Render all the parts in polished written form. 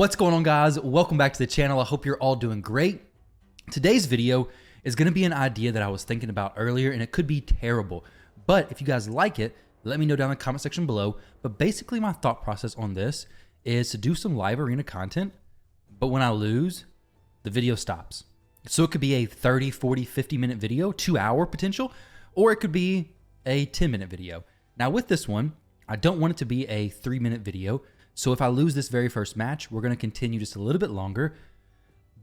What's going on, guys? Welcome back to the channel. I hope you're all doing great. Today's video is going to be an idea that I was thinking about earlier, and it could be terrible. But if you guys like it, let me know down in the comment section below. But basically, my thought process on this is to do some live arena content, but when I lose, the video stops. So it could be a 30, 40, 50-minute video, 2-hour potential, or it could be a 10-minute video. Now with this one, I don't want it to be a 3-minute video. So if I lose this very first match, we're going to continue just a little bit longer.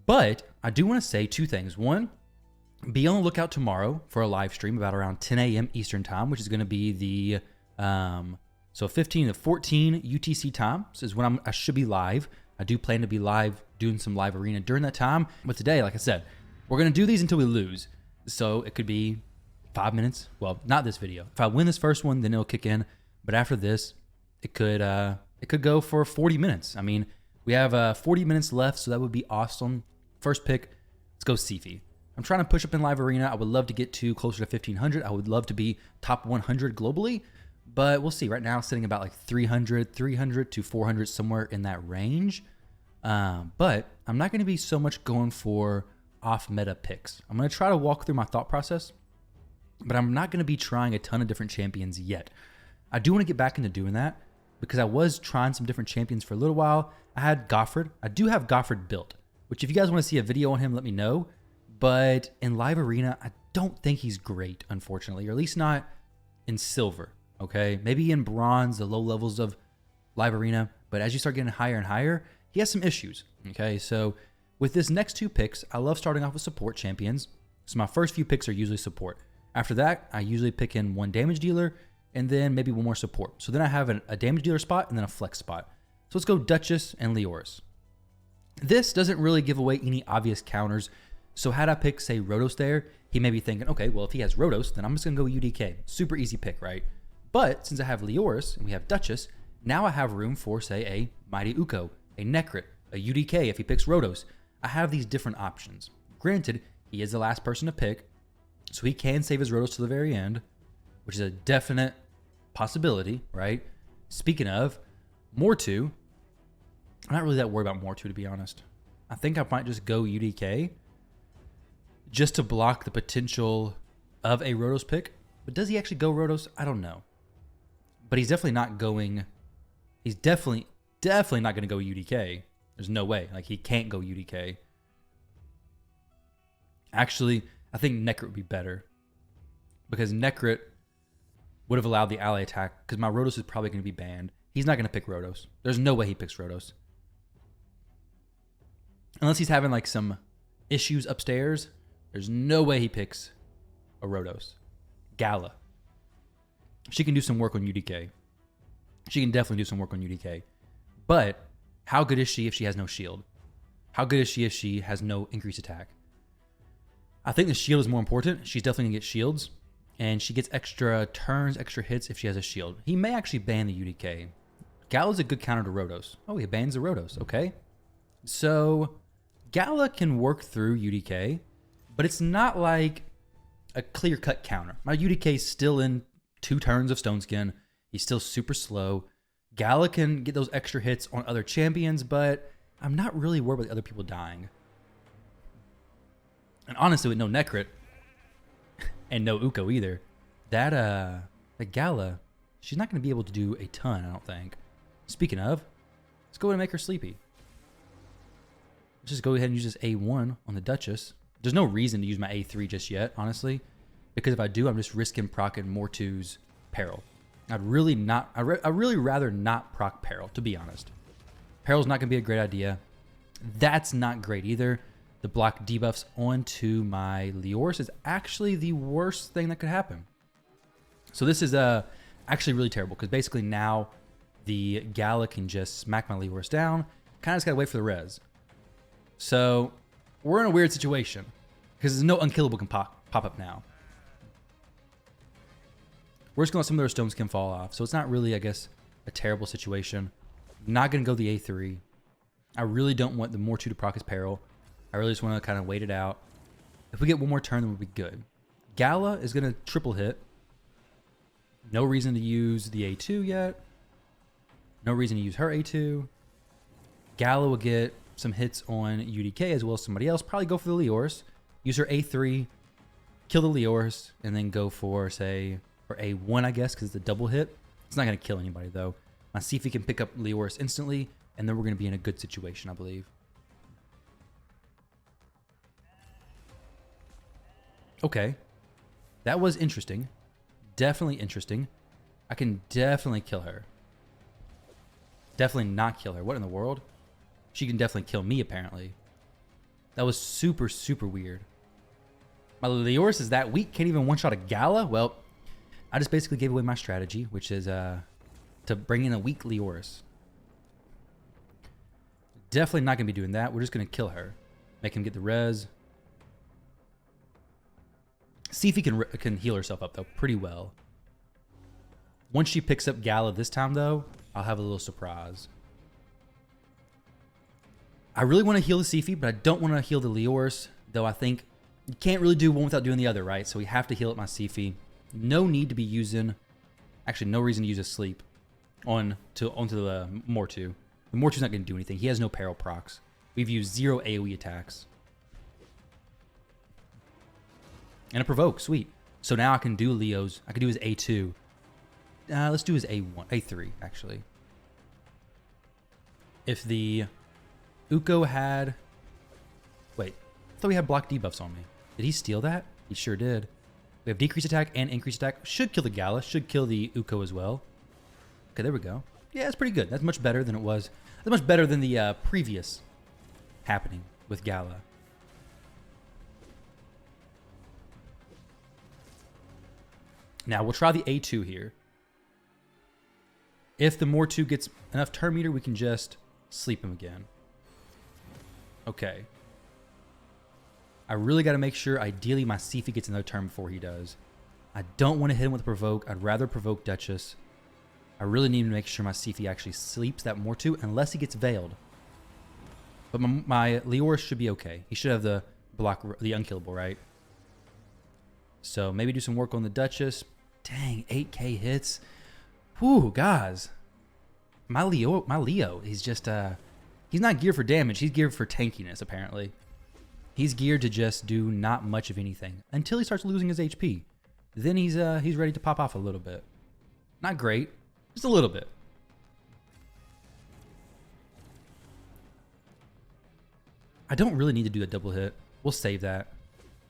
But I do want to say two things. One, be on the lookout tomorrow for a live stream about around 10 a.m. Eastern time, which is going to be the 15 to 14 UTC time. This is when I should be live. I do plan to be live doing some live arena during that time. But today, like I said, we're going to do these until we lose. So it could be 5 minutes. Well, not this video. If I win this first one, then it'll kick in. But after this, it could go for 40 minutes. I mean, we have 40 minutes left, so that would be awesome. First pick, let's go Sifi. I'm trying to push up in live arena. I would love to get to closer to 1,500. I would love to be top 100 globally, but we'll see. Right now, sitting about like 300 to 400, somewhere in that range. But I'm not going to be so much going for off-meta picks. I'm going to try to walk through my thought process, but I'm not going to be trying a ton of different champions yet. I do want to get back into doing that, because I was trying some different champions for a little while. I had Goffred. I do have Goffred built, which if you guys want to see a video on him, let me know. But in live arena, I don't think he's great, unfortunately, or at least not in silver, okay? Maybe in bronze, the low levels of live arena, but as you start getting higher and higher, he has some issues, okay? So with this next two picks, I love starting off with support champions. So my first few picks are usually support. After that, I usually pick in one damage dealer, and then maybe one more support. So then I have a damage dealer spot and then a flex spot. So let's go Duchess and Leoris. This doesn't really give away any obvious counters. So had I picked, say, Rotos there, he may be thinking, okay, well, if he has Rotos, then I'm just going to go UDK. Super easy pick, right? But since I have Leoris and we have Duchess, now I have room for, say, a Mighty Uko, a Necrit, a UDK if he picks Rotos. I have these different options. Granted, he is the last person to pick, so he can save his Rotos to the very end, which is a definite possibility, right? Speaking of, Mortu, I'm not really that worried about Mortu, to be honest. I think I might just go UDK just to block the potential of a Rotos pick. But does he actually go Rotos? I don't know. But he's definitely not going... He's definitely not going to go UDK. There's no way. Like, he can't go UDK. Actually, I think Necrit would be better, because Necrit would have allowed the ally attack, because my Rotos is probably going to be banned. He's not going to pick Rotos. There's no way he picks Rotos. Unless he's having like some issues upstairs, there's no way he picks a Rotos. Gala. She can do some work on UDK. She can definitely do some work on UDK. But how good is she if she has no shield? How good is she if she has no increased attack? I think the shield is more important. She's definitely going to get shields. And she gets extra turns, extra hits if she has a shield. He may actually ban the UDK. Gala's a good counter to Rotos. Oh, he bans the Rotos. Okay. So Gala can work through UDK, but it's not like a clear-cut counter. My UDK is still in 2 turns of Stone Skin. He's still super slow. Gala can get those extra hits on other champions, but I'm not really worried about other people dying. And honestly, with no Necrit, and no Uko either, that the Gala, she's not going to be able to do a ton, I don't think. Speaking of, let's go ahead and make her sleepy. Let's just go ahead and use this A1 on the Duchess. There's no reason to use my A3 just yet, honestly, because if I do, I'm just risking procking Mortu's Peril. I'd really rather not proc Peril, to be honest. Peril's not going to be a great idea. That's not great either. The block debuffs onto my Leoris is actually the worst thing that could happen. So this is actually really terrible, because basically now the Gala can just smack my Leoris down. Kind of just got to wait for the res. So we're in a weird situation, because there's no unkillable can pop up now. We're just going to let some of their Stone Skin fall off. So it's not really, I guess, a terrible situation. Not going to go the A3. I really don't want the Mortu to proc his Peril. I really just want to kind of wait it out. If we get one more turn, then we'll be good. Gala is going to triple hit. No reason to use the A2 yet. No reason to use her A2. Gala will get some hits on UDK as well as somebody else. Probably go for the Leoris. Use her A3, kill the Leoris, and then go for, say, or A1, I guess, because it's a double hit. It's not going to kill anybody, though. Now, see if he can pick up Leoris instantly, and then we're going to be in a good situation, I believe. Okay. That was interesting. Definitely interesting. I can definitely kill her. Definitely not kill her. What in the world? She can definitely kill me, apparently. That was super, super weird. My Leoris is that weak. Can't even one-shot a Gala? Well, I just basically gave away my strategy, which is to bring in a weak Leoris. Definitely not going to be doing that. We're just going to kill her. Make him get the res. See if he can heal herself up, though, pretty well. Once she picks up Gala this time, though, I'll have a little surprise. I really want to heal the Sifi, but I don't want to heal the Leoris, though I think you can't really do one without doing the other, right? So we have to heal up my Sifi. No need to be using... Actually, no reason to use a sleep onto the Mortu. The Mortu's not going to do anything. He has no peril procs. We've used 0 AoE attacks. And a provoke, sweet. So now I can do Leo's. I can do his A2. Let's do his A1, A3 actually. If the Uko had, wait, I thought we had block debuffs on me. Did he steal that? He sure did. We have decreased attack and increased attack. Should kill the Gala. Should kill the Uko as well. Okay, there we go. Yeah, that's pretty good. That's much better than it was. That's much better than the previous happening with Gala. Now, we'll try the A2 here. If the Mortu gets enough turn meter, we can just sleep him again. Okay. I really got to make sure, ideally, my Sifi gets another turn before he does. I don't want to hit him with a provoke. I'd rather provoke Duchess. I really need to make sure my Sifi actually sleeps that Mortu, unless he gets veiled. But my Leoris should be okay. He should have the block, the unkillable, right? So maybe do some work on the Duchess. Dang, 8k hits. Whew, guys. My Leo, he's just, he's not geared for damage. He's geared for tankiness, apparently. He's geared to just do not much of anything until he starts losing his HP. Then he's ready to pop off a little bit. Not great, just a little bit. I don't really need to do a double hit. We'll save that.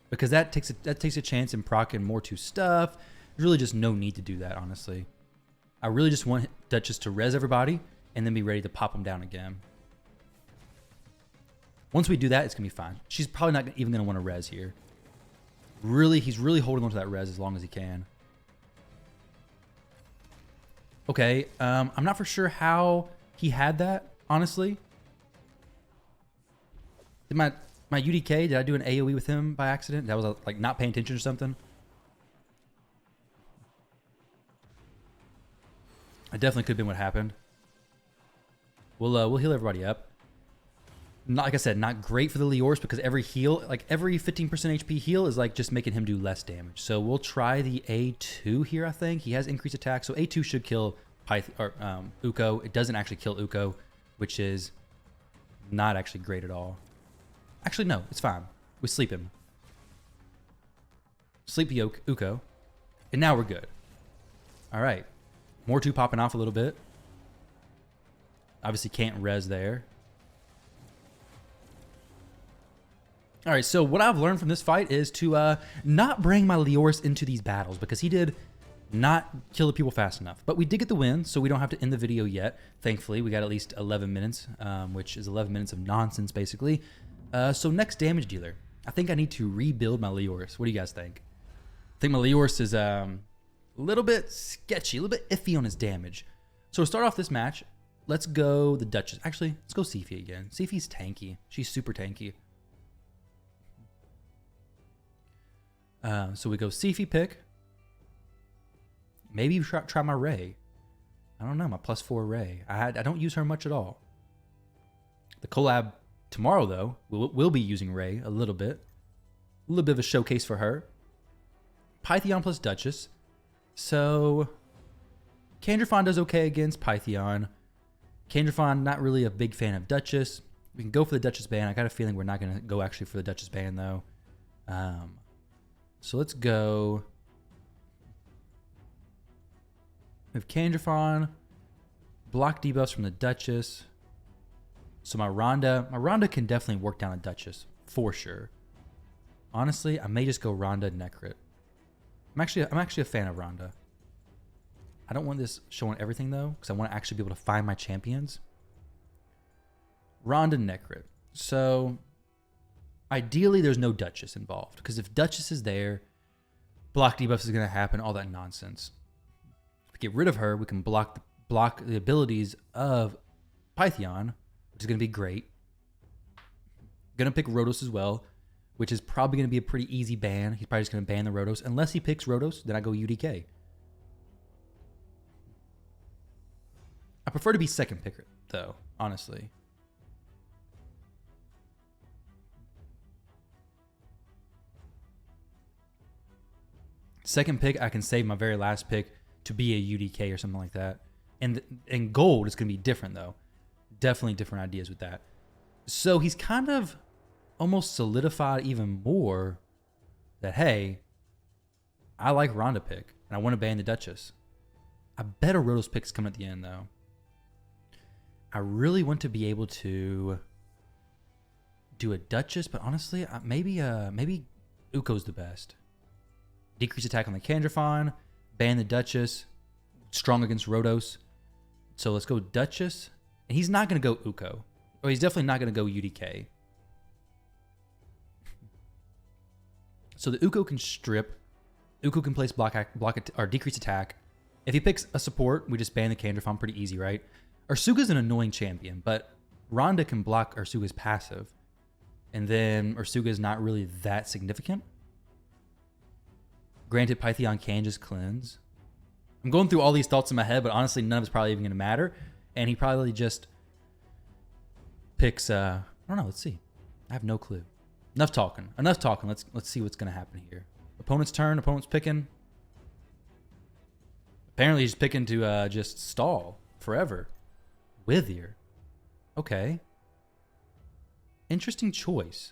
Because that takes a chance in proccing more to stuff. There's really just no need to do that, honestly. I really just want Duchess to res everybody and then be ready to pop them down again. Once we do that, it's going to be fine. She's probably not even going to want to res here. Really, he's really holding on to that res as long as he can. Okay, I'm not for sure how he had that, honestly. Did my UDK, did I do an AoE with him by accident? That was like not paying attention or something? It definitely could have been what happened. We'll heal everybody up. Not, like I said, not great for the Leoris because every heal, like every 15% HP heal is like just making him do less damage. So we'll try the A2 here, I think. He has increased attack, so A2 should kill Uko. It doesn't actually kill Uko, which is not actually great at all. Actually, no, it's fine. We sleep him. Sleep Uko. And now we're good. All right. Mortu popping off a little bit. Obviously can't res there. All right, so what I've learned from this fight is to not bring my Leoris into these battles because he did not kill the people fast enough. But we did get the win, so we don't have to end the video yet. Thankfully, we got at least 11 minutes, which is 11 minutes of nonsense, basically. So next damage dealer. I think I need to rebuild my Leoris. What do you guys think? I think my Leoris is a little bit sketchy, a little bit iffy on his damage. So to start off this match, let's go the Duchess. Actually, let's go Sifi again. Sifi's tanky. She's super tanky. So we go Sifi pick. Maybe try my Ray. I don't know, my +4 Ray. I don't use her much at all. The collab tomorrow, though, we'll be using Ray a little bit. A little bit of a showcase for her. Pythion plus Duchess. So Candrafon does okay against Pythion. Kandrafon, not really a big fan of Duchess. We can go for the Duchess ban. I got a feeling we're not going to go actually for the Duchess ban, though. So let's go. We have Kandrafon. Block debuffs from the Duchess. So my Ronda can definitely work down a Duchess, for sure. Honestly, I may just go Ronda Necrit. I'm actually a fan of Ronda. I don't want this showing everything, though, because I want to actually be able to find my champions. Ronda Necrit. So, ideally, there's no Duchess involved, because if Duchess is there, block debuffs is going to happen, all that nonsense. If we get rid of her, we can block the abilities of Pythion, which is going to be great. Going to pick Rhodos as well, which is probably going to be a pretty easy ban. He's probably just going to ban the Rhodos. Unless he picks Rhodos, then I go UDK. I prefer to be second picker, though, honestly. Second pick, I can save my very last pick to be a UDK or something like that. And gold is going to be different, though. Definitely different ideas with that. So he's kind of almost solidified even more that, hey, I like Ronda pick, and I want to ban the Duchess. I bet a Rhodos pick's coming at the end, though. I really want to be able to do a Duchess, but honestly, maybe Uko's the best. Decrease attack on the Kandrafon, ban the Duchess, strong against Rhodos. So let's go Duchess. And he's not going to go Uko. Or he's definitely not going to go UDK. So the Uko can strip. Uko can place block or decrease attack. If he picks a support, we just ban the Kandrafon pretty easy, right? Ursuga's an annoying champion, but Ronda can block Ursuga's passive. And then Ursuga's not really that significant. Granted, Pythion can just cleanse. I'm going through all these thoughts in my head, but honestly, none of it's probably even going to matter. And he probably just picks, I don't know, let's see. I have no clue. Enough talking. Let's see what's going to happen here. Opponent's turn. Opponent's picking. Apparently, he's picking to just stall forever. Wither. Okay. Interesting choice.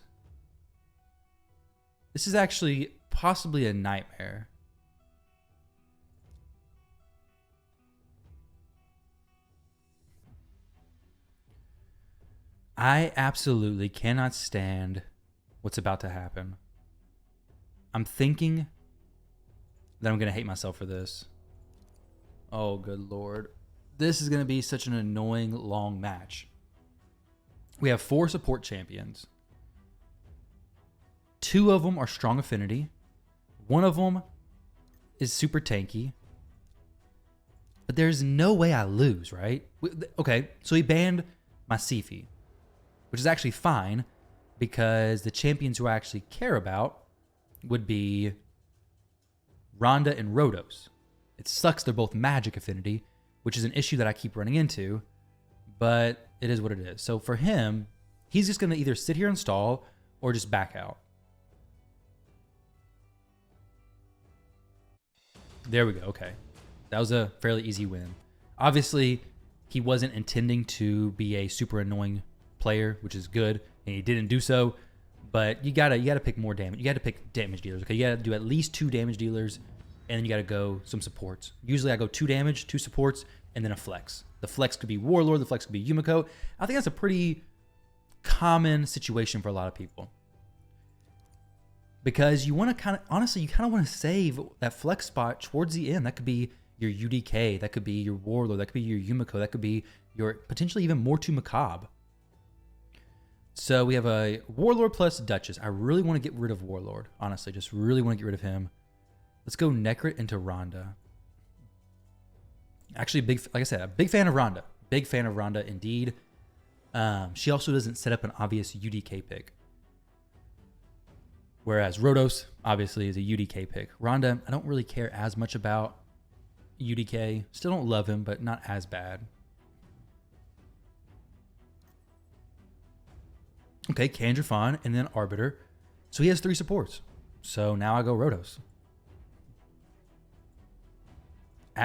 This is actually possibly a nightmare. I absolutely cannot stand what's about to happen. I'm thinking that I'm going to hate myself for this. Oh, good Lord. This is going to be such an annoying long match. We have 4 support champions. 2 of them are strong affinity. 1 of them is super tanky. But there's no way I lose, right? Okay, so he banned my Sifi, which is actually fine because the champions who I actually care about would be Ronda and Rhodos. It sucks they're both magic affinity, which is an issue that I keep running into, but it is what it is. So for him, he's just going to either sit here and stall or just back out. There we go. Okay. That was a fairly easy win. Obviously, he wasn't intending to be a super annoying player, which is good, and he didn't do so. But you gotta pick more damage. You gotta pick damage dealers. Okay, you gotta do at least 2 damage dealers, and then you gotta go some supports. Usually, I go 2 damage, 2 supports, and then a flex. The flex could be Warlord. The flex could be Yumiko. I think that's a pretty common situation for a lot of people. Because you want to honestly want to save that flex spot towards the end. That could be your UDK, that could be your Warlord, that could be your Yumiko, that could be your potentially even Mortu Macabre. So we have a Warlord plus Duchess. I really want to get rid of Warlord, honestly, just really want to get rid of him. Let's go Necrit into Ronda. Actually, like I said, a big fan of Ronda. Big fan of Ronda indeed. She also doesn't set up an obvious UDK pick. Whereas Rhodos, obviously, is a UDK pick. Ronda, I don't really care as much about UDK. Still don't love him, but not as bad. Okay, Kandrafon, and then Arbiter. So he has 3 supports. So now I go Rhodos.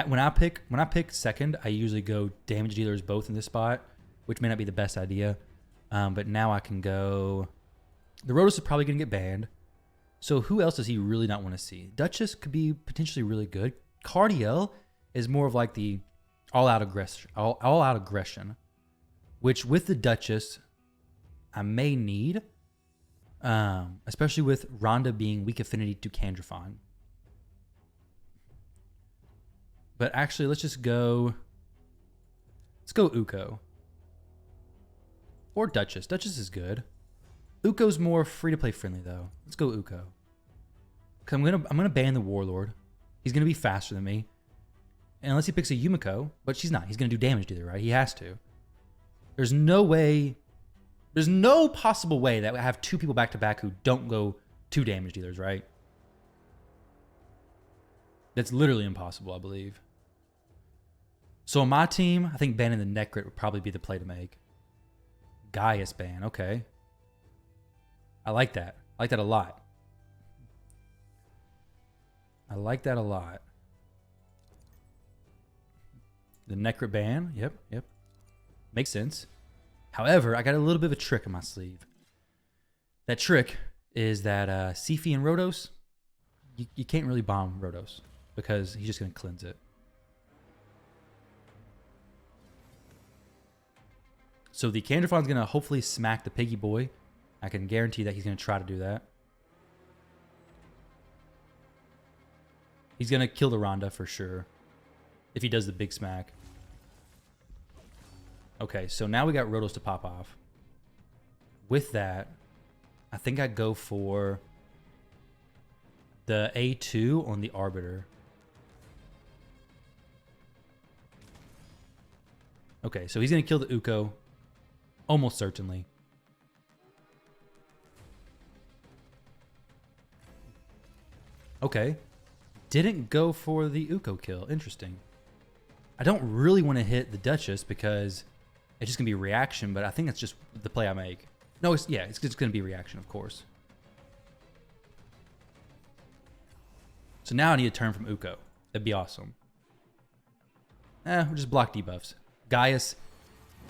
When I pick second, I usually go damage dealers both in this spot, which may not be the best idea. But now I can go. The Rotos is probably going to get banned. So who else does he really not want to see? Duchess could be potentially really good. Cardiel is more of like the all-out aggression, which with the Duchess, I may need, especially with Ronda being weak affinity to Candrafon. But actually, let's go Uko. Or Duchess. Duchess is good. Uko's more free-to-play friendly, though. Let's go Uko. Because I'm gonna ban the Warlord. He's going to be faster than me. And unless he picks a Yumiko, but she's not. He's going to do damage dealer, right? He has to. There's no possible way that I have two people back-to-back who don't go two damage dealers, right? That's literally impossible, I believe. So on my team, I think banning the Necrit would probably be the play to make. Gaius ban, okay. I like that. I like that a lot. I like that a lot. The Necrit ban, yep. Makes sense. However, I got a little bit of a trick in my sleeve. That trick is that Sifi and Rotos, you can't really bomb Rotos because he's just going to cleanse it. So the Candrafon's going to hopefully smack the Piggy Boy. I can guarantee that he's going to try to do that. He's going to kill the Ronda for sure if he does the big smack. Okay, so now we got Rotos to pop off. With that, I think I'd go for the A2 on the Arbiter. Okay, so he's going to kill the Uko. Almost certainly. Okay. Didn't go for the Uko kill. Interesting. I don't really want to hit the Duchess because it's just going to be reaction, but I think that's just the play I make. No, it's just going to be reaction, of course. So now I need a turn from Uko. That'd be awesome. We'll just block debuffs. Gaius,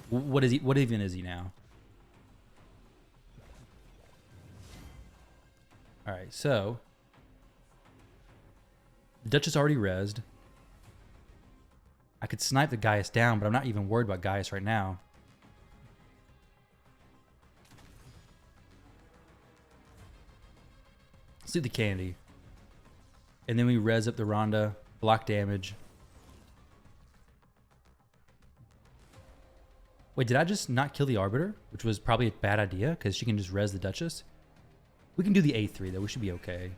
what is he? What even is he now? All right, so the Duchess already rezzed. I could snipe the Gaius down, but I'm not even worried about Gaius right now. Let's do the candy. And then we res up the Ronda, block damage. Wait, did I just not kill the Arbiter? Which was probably a bad idea, because she can just res the Duchess. We can do the A3, though. We should be okay.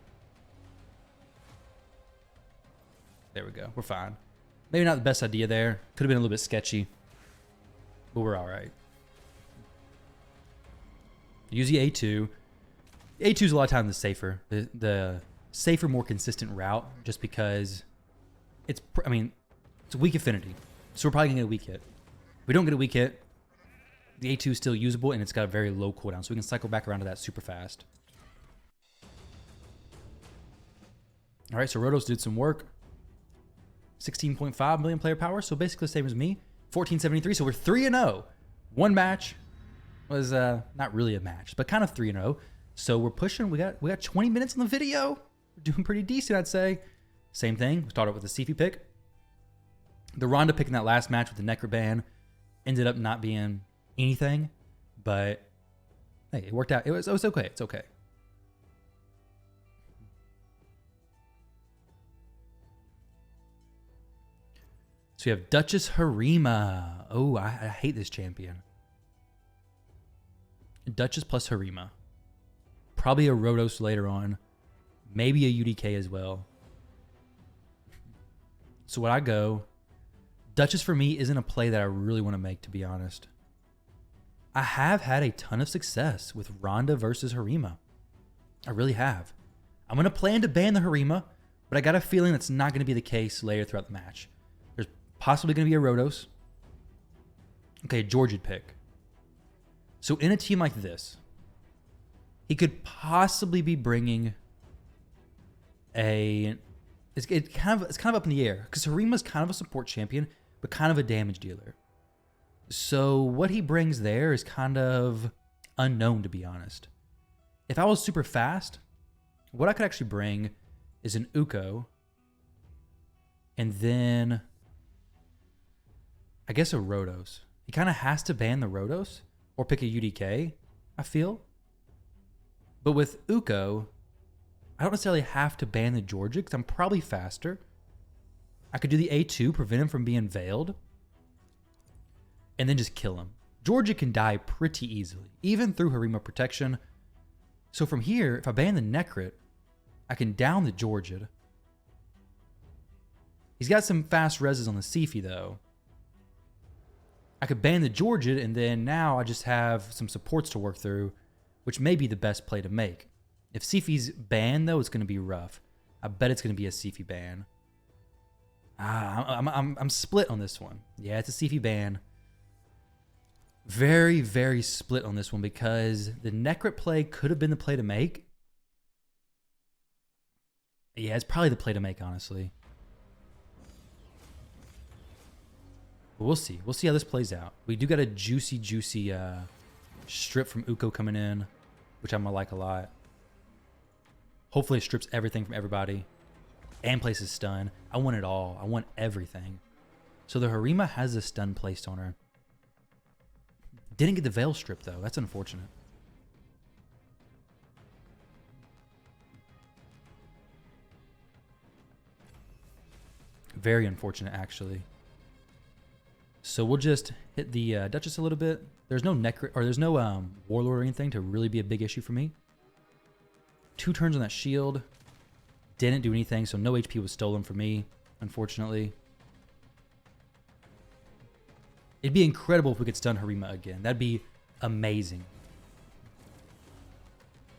There we go. We're fine. Maybe not the best idea there. Could have been a little bit sketchy. But we're all right. Use the A2. The A2 is a lot of times the safer. The safer, more consistent route, just because it's a weak affinity. So we're probably going to get a weak hit. If we don't get a weak hit, the A2 is still usable, and it's got a very low cooldown. So we can cycle back around to that super fast. All right, so Rotos did some work. 16.5 million player power, so basically the same as me. 1473, so we're 3-0. One match was not really a match, but kind of 3-0. So we're pushing. We got 20 minutes in the video. We're doing pretty decent, I'd say. Same thing. We started with the Sifi pick. The Ronda pick in that last match with the Necro ban ended up not being anything, but hey, it worked out. It was okay. It's okay. So we have Duchess Harima. Oh, I hate this champion. Duchess plus Harima. Probably a Rotos later on. Maybe a UDK as well. So when I go, Duchess for me isn't a play that I really want to make, to be honest. I have had a ton of success with Ronda versus Harima. I really have. I'm going to plan to ban the Harima, but I got a feeling that's not going to be the case later throughout the match. There's possibly going to be a Rotos. Okay, Georgia'd pick. So in a team like this, he could possibly be bringing a it's kind of up in the air because Harima's kind of a support champion, but kind of a damage dealer. So what he brings there is kind of unknown, to be honest. If I was super fast, what I could actually bring is an Uko, and then I guess a Rotos. He kind of has to ban the Rotos or pick a UDK, I feel. But with Uko, I don't necessarily have to ban the Georgia because I'm probably faster. I could do the A2, prevent him from being veiled, and then just kill him. Georgia can die pretty easily, even through Harima protection. So from here, if I ban the Necrit, I can down the Georgia. He's got some fast reses on the Sifi though. I could ban the Georgia, and then now I just have some supports to work through, which may be the best play to make. If Sifi's banned though, it's going to be rough. I bet it's going to be a Sifi ban. I'm split on this one. Yeah, it's a Sifi ban. Very, very split on this one because the Necrit play could have been the play to make. Yeah, it's probably the play to make, honestly. But we'll see. We'll see how this plays out. We do got a juicy strip from Uko coming in, which I'm going to like a lot. Hopefully it strips everything from everybody and places stun. I want it all. I want everything. So the Harima has a stun placed on her. Didn't get the veil strip though. That's unfortunate. Very unfortunate, actually. So we'll just hit the Duchess a little bit. There's no Necrit, or there's no Warlord or anything to really be a big issue for me. 2 turns on that shield. Didn't do anything, so no HP was stolen from me, unfortunately. It'd be incredible if we could stun Harima again. That'd be amazing.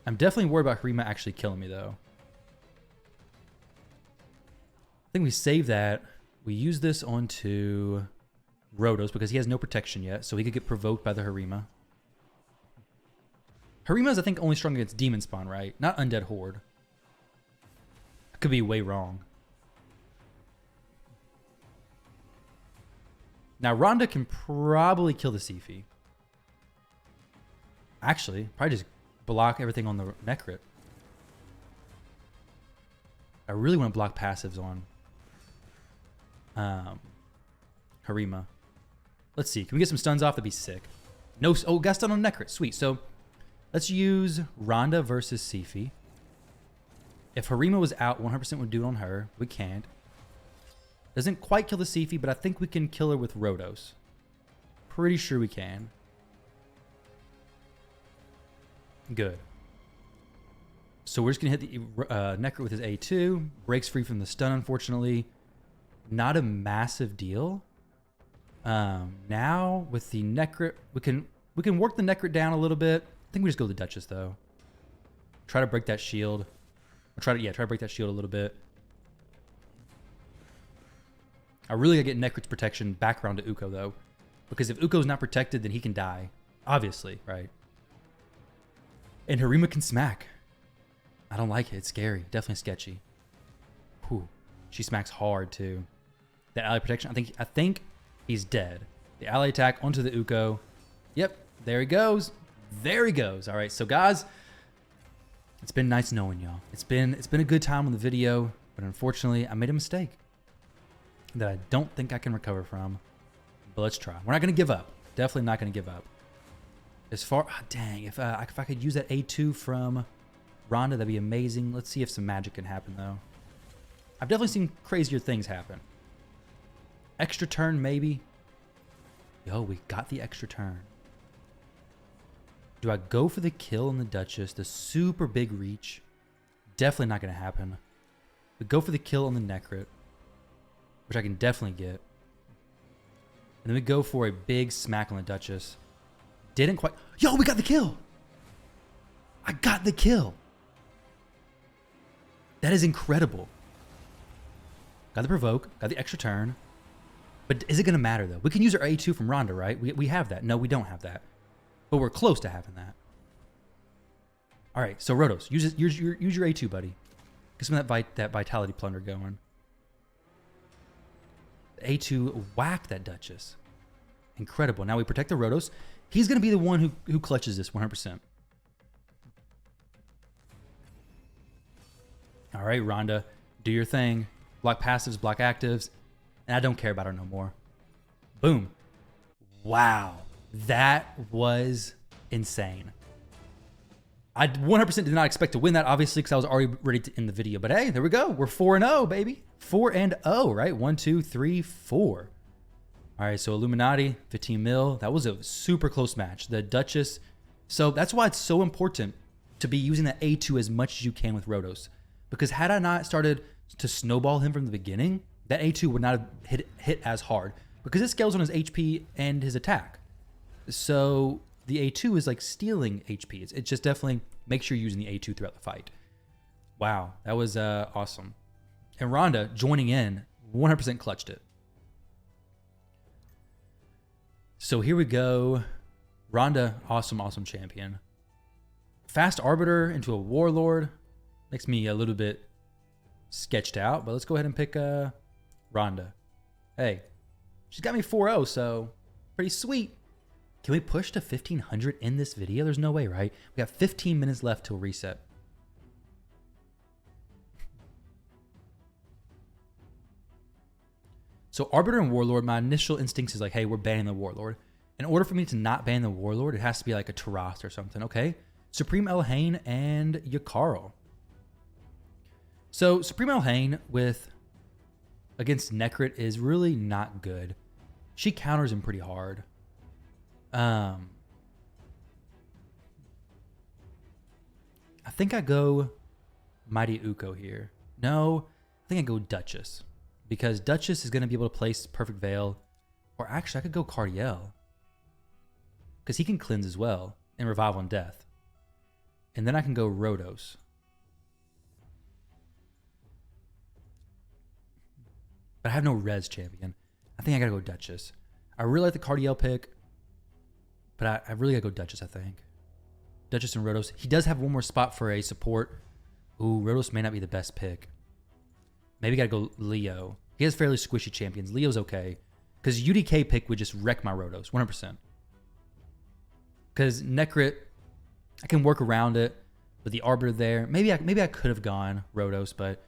I'm definitely worried about Harima actually killing me, though. I think we save that. We use this onto Rotos because he has no protection yet, so he could get provoked by the Harima. Harima is, I think, only strong against Demon Spawn, right? Not Undead Horde. I could be way wrong. Now, Ronda can probably kill the Sifi. Actually, probably just block everything on the Necrit. I really want to block passives on Harima. Let's see. Can we get some stuns off? That'd be sick. No. Oh, got stun on Necrit. Sweet. So let's use Ronda versus Sifi. If Harima was out, 100% would do it on her. We can't. Doesn't quite kill the Sifi, but I think we can kill her with Rotos. Pretty sure we can. Good. So we're just going to hit the Necrit with his A2. Breaks free from the stun, unfortunately. Not a massive deal. Now, with the Necrit, we can work the Necrit down a little bit. I think we just go the Duchess, though. Try to break that shield. Or try to break that shield a little bit. I really gotta get Necrit's protection back around to Uko, though. Because if Uko's not protected, then he can die. Obviously, right? And Harima can smack. I don't like it. It's scary. Definitely sketchy. Whew. She smacks hard, too. That ally protection, I think he's dead. The ally attack onto the Uko. Yep, there he goes. There he goes. All right, so guys, it's been nice knowing y'all. It's been a good time on the video, but unfortunately, I made a mistake that I don't think I can recover from. But let's try. We're not gonna give up. Definitely not gonna give up. As far, dang, if I could use that A2 from Ronda, that'd be amazing. Let's see if some magic can happen though. I've definitely seen crazier things happen. Extra turn, maybe. Yo, we got the extra turn. Do I go for the kill on the Duchess? The super big reach. Definitely not going to happen. We go for the kill on the Necrit, which I can definitely get. And then we go for a big smack on the Duchess. Didn't quite. Yo, we got the kill. I got the kill. That is incredible. Got the provoke. Got the extra turn. But is it going to matter, though? We can use our A2 from Ronda, right? We have that. No, we don't have that. But we're close to having that. All right, so Rotos, use your A2, buddy. Get some of that Vitality Plunder going. A2 whacked that Duchess. Incredible. Now we protect the Rotos. He's going to be the one who clutches this 100%. All right, Ronda, do your thing. Block passives, block actives. And I don't care about her no more. Boom. Wow. That was insane. I 100% did not expect to win that, obviously, because I was already ready to end the video. But hey, there we go. We're 4-0, baby. 4-0, right? 1, 2, 3, 4. All right, so Illuminati, 15 mil. That was a super close match. The Duchess. So that's why it's so important to be using the A2 as much as you can with Rotos. Because had I not started to snowball him from the beginning, that A2 would not have hit as hard. Because it scales on his HP and his attack. So the A2 is like stealing HP. It just definitely makes sure you're using the A2 throughout the fight. Wow, that was awesome. And Ronda joining in, 100% clutched it. So here we go. Ronda, awesome, awesome champion. Fast Arbiter into a Warlord. Makes me a little bit sketched out, but let's go ahead and pick Ronda. Hey, she's got me 4-0, so pretty sweet. Can we push to 1,500 in this video? There's no way, right? We got 15 minutes left till reset. So Arbiter and Warlord, my initial instincts is like, hey, we're banning the Warlord. In order for me to not ban the Warlord, it has to be like a Taras or something, okay? Supreme Elhain and Yukaro. So Supreme Elhain against Necrit is really not good. She counters him pretty hard. I think I go Mighty Uko here. No, I think I go Duchess. Because Duchess is going to be able to place Perfect Veil. Or actually, I could go Cardiel. Because he can cleanse as well. And Revive on Death. And then I can go Rotos. But I have no res champion. I think I got to go Duchess. I really like the Cardiel pick. But I really got to go Duchess, I think. Duchess and Rotos. He does have one more spot for a support. Ooh, Rotos may not be the best pick. Maybe got to go Leo. He has fairly squishy champions. Leo's okay. Because UDK pick would just wreck my Rotos. 100%. Because Necrit, I can work around it. With the Arbiter there. Maybe I could have gone Rotos. But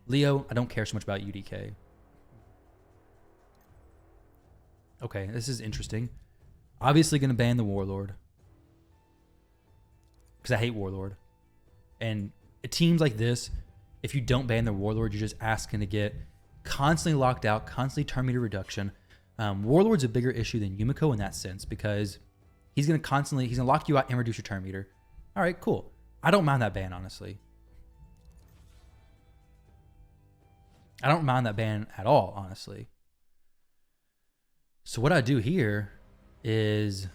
Leo, I don't care so much about UDK. Okay, this is interesting. Obviously going to ban the Warlord. Because I hate Warlord. And teams like this, if you don't ban the Warlord, you're just asking to get constantly locked out, constantly turn meter reduction. Warlord's a bigger issue than Yumiko in that sense because he's going to lock you out and reduce your turn meter. All right, cool. I don't mind that ban, honestly. I don't mind that ban at all, honestly. So what I do here is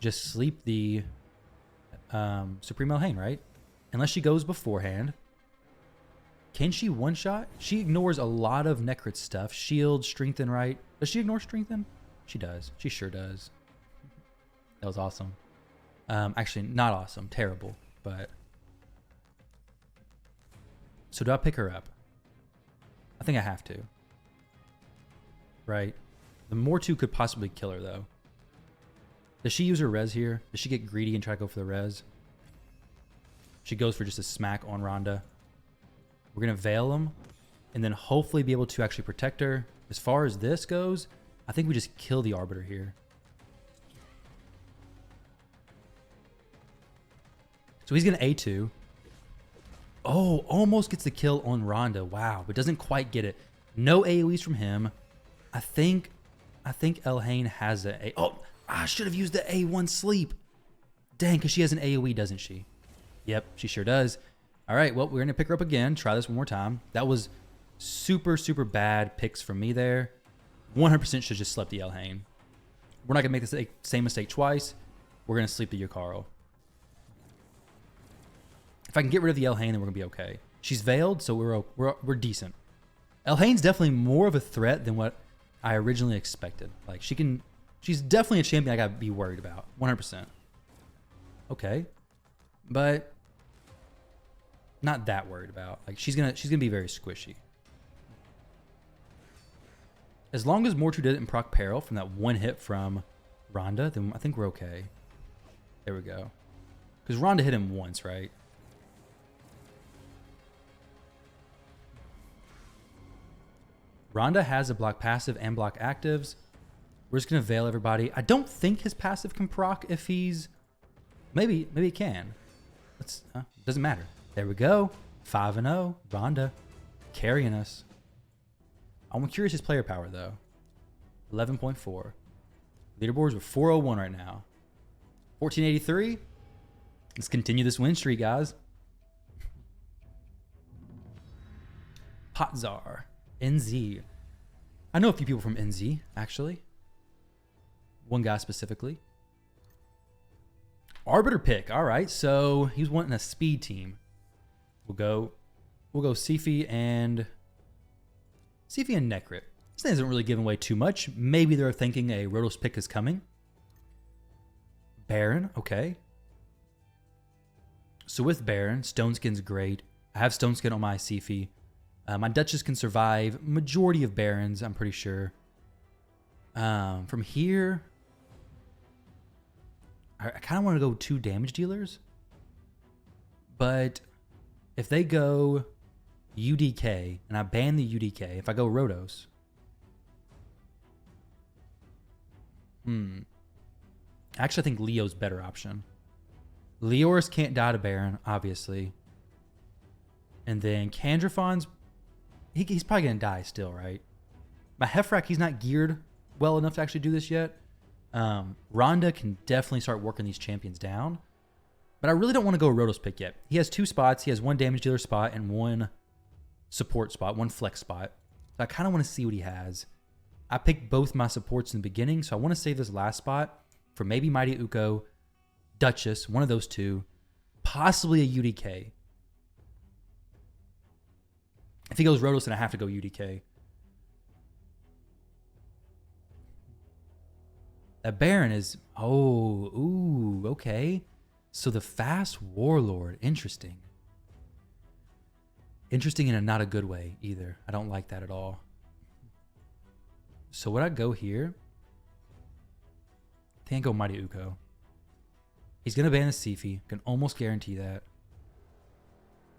just sleep the Supreme Elhain, right? Unless she goes beforehand. Can she one-shot? She ignores a lot of Necrit stuff. Shield, Strengthen, right? Does she ignore Strengthen? She does. She sure does. That was awesome. Actually, not awesome. Terrible. But... So do I pick her up? I think I have to. Right? The Mortu could possibly kill her, though. Does she use her res here? Does she get greedy and try to go for the res? She goes for just a smack on Ronda. We're going to Veil him. And then hopefully be able to actually protect her. As far as this goes, I think we just kill the Arbiter here. So he's going to A2. Oh, almost gets the kill on Ronda. Wow, but doesn't quite get it. No AoEs from him. I think Elhain has a... Oh, I should have used the A1 sleep. Dang, because she has an AoE, doesn't she? Yep, she sure does. All right, well, we're going to pick her up again. Try this one more time. That was super, super bad picks from me there. 100% should have just slept the Elhain. We're not going to make the same mistake twice. We're going to sleep the Yukaro. If I can get rid of the Elhain, then we're going to be okay. She's veiled, so we're decent. Elhain's definitely more of a threat than what I originally expected. Like, she's definitely a champion I got to be worried about. 100%. Okay. But not that worried about. Like, she's gonna be very squishy. As long as Mortu didn't proc Peril from that one hit from Ronda, then I think we're okay. There we go. Because Ronda hit him once, right? Ronda has a block passive and block actives. We're just going to Veil everybody. I don't think his passive can proc if he's... Maybe it can. Doesn't matter. There we go. 5-0. Ronda carrying us. I'm curious his player power, though. 11.4. Leaderboards with 401 right now. 1483. Let's continue this win streak, guys. Potzar. NZ. I know a few people from NZ, actually. One guy specifically. Arbiter pick. All right, so he's wanting a speed team. We'll go Sifi and Necrit. This thing isn't really giving away too much. Maybe they're thinking a Rotos pick is coming. Baron, okay. So with Baron, Stone Skin's great. I have Stone Skin on my Sifi. My Duchess can survive majority of Barons, I'm pretty sure. From here, I kind of want to go 2 damage dealers. But if they go UDK, and I ban the UDK, if I go Rotos. Actually, I think Leo's better option. Leoris can't die to Baron, obviously. And then Candrafon's... He's probably going to die still, right? My Heffrack, he's not geared well enough to actually do this yet. Ronda can definitely start working these champions down. But I really don't want to go Rotos pick yet. He has 2 spots. He has 1 damage dealer spot and 1 support spot, 1 flex spot. So I kind of want to see what he has. I picked both my supports in the beginning, so I want to save this last spot for maybe Mighty Uko, Duchess, one of those 2, possibly a UDK. If he goes Rotos, then I have to go UDK. That Baron is... Oh, ooh, okay. So the fast Warlord, interesting. Interesting in a not a good way either. I don't like that at all. So would I go here? I think I go Mighty Uko. He's going to ban the Sifi. Can almost guarantee that.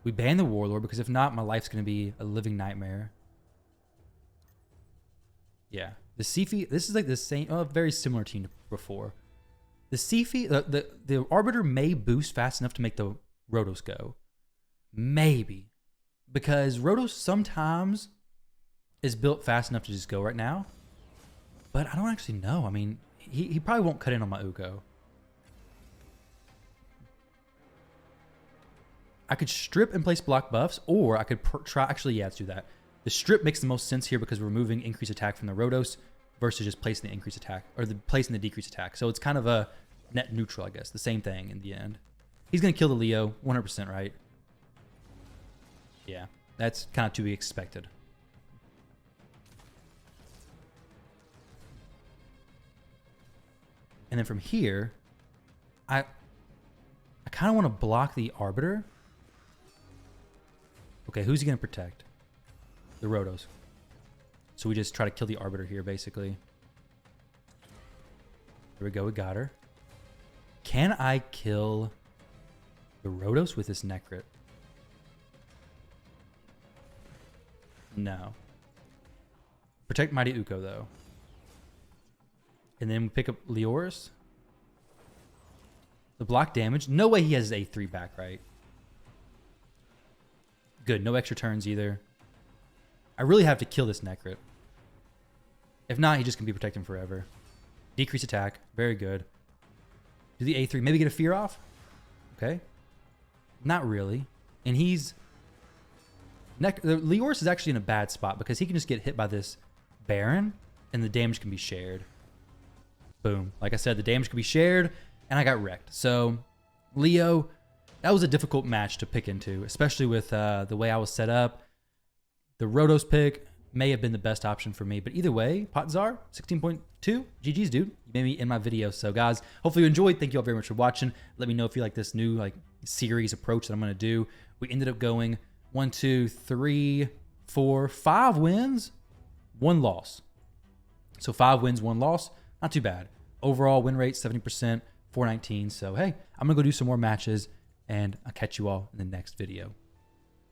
We ban the Warlord because if not, my life's going to be a living nightmare. Yeah. The Sifi, this is like the same, very similar team to before. The Sifi, the Arbiter may boost fast enough to make the Rotos go. Maybe. Because Rotos sometimes is built fast enough to just go right now. But I don't actually know. I mean, he probably won't cut in on my Uko. I could strip and place block buffs, or I could try... Actually, yeah, let's do that. The strip makes the most sense here because we're removing increased attack from the Rotos versus just placing the increased attack, or placing the decreased attack. So it's kind of a net neutral, I guess. The same thing in the end. He's going to kill the Leo, 100%, right? Yeah, that's kind of to be expected. And then from here, I kind of want to block the Arbiter. Okay, who's he going to protect? The Rotos. So we just try to kill the Arbiter here, basically. There we go, we got her. Can I kill the Rotos with this Necrit? No. Protect Mighty Uko, though. And then we pick up Leoris. The block damage. No way he has his A3 back, right? Good, no extra turns either. I really have to kill this Necrit. If not, he just can be protecting forever. Decrease attack. Very good. Do the A3. Maybe get a fear off? Okay. Not really. And he's... Leoris is actually in a bad spot because he can just get hit by this Baron and the damage can be shared. Boom. Like I said, the damage can be shared and I got wrecked. So, Leo, that was a difficult match to pick into, especially with the way I was set up. The Rotos pick may have been the best option for me, but either way, Potzar, 16.2, GG's, dude. You made me in my video. So, guys, hopefully you enjoyed. Thank you all very much for watching. Let me know if you like this new series approach that I'm going to do. We ended up going 1, 2, 3, 4, 5 wins, 1 loss. So 5 wins, 1 loss, not too bad. Overall win rate 70%, 419. So hey, I'm gonna go do some more matches, and I'll catch you all in the next video.